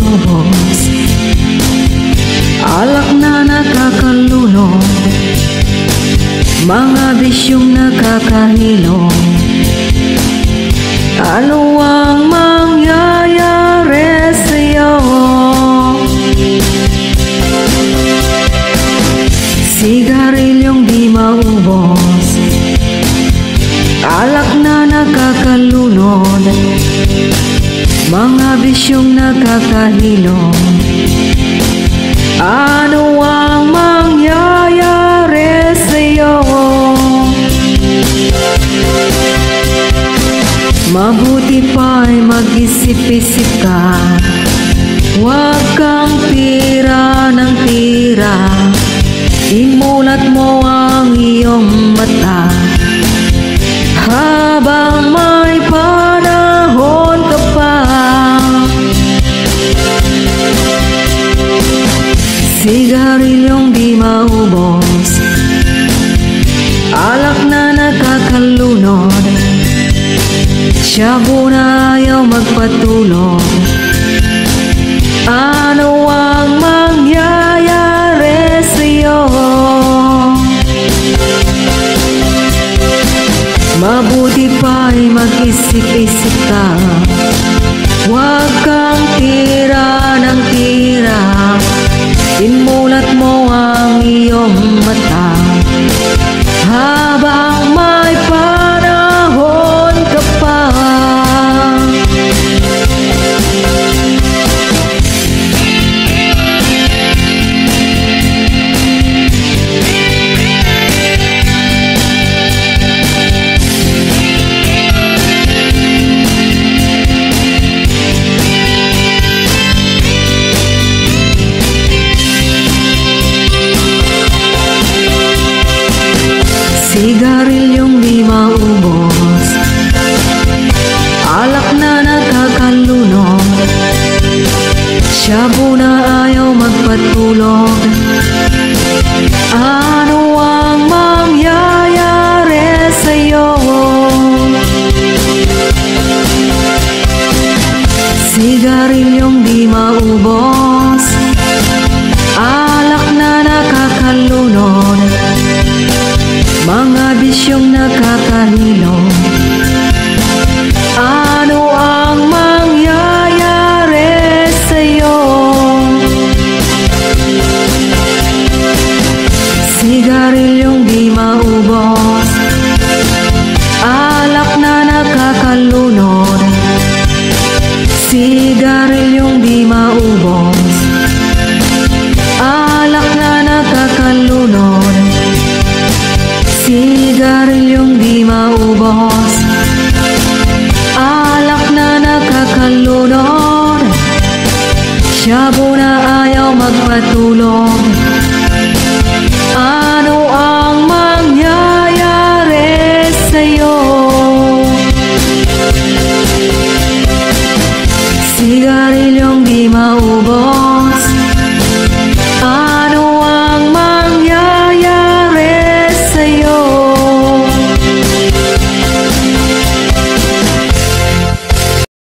maubos, alak na nakakalunod, mga bisyong nakakahilom. Ano ang mangyayari sa'yo? Sigarilyong di maubos, alak na nakakalunod, mga bisyong nakakahilom. Ano ang mangyayari sa'yo? Mabuti pa'y mag-isip-isip ka, huwag kang tira ng tira. Imulat mo ang iyong mata habang may panahon ka pa. Sigarilyong di maubos, alak na nakakalunod, shabu na ayaw magpatulog. Ano ang mangyayari sa'yo? Mabuti pa'y mag-isip-isip ka, huwag kang tira ng tira. Imulat mo ang iyong mata habang may panahon ka pa. Sigarilyong di maubos, alak na nakakalunod, shabu na ayaw magpatulog. Ano ang mangyayari sa'yo? Sigarilyong di maubos, alak na nakakalunod, mga bisyong nakakahilom. Ano ang mangyayari sa'yo? Sigarilyong di maubos, alak na nakakalunod, sigarilyong di maubos, alak na nakakalunod, sigarilyong di maubos, alak na nakakalunod, shabu na ayaw magpatulog.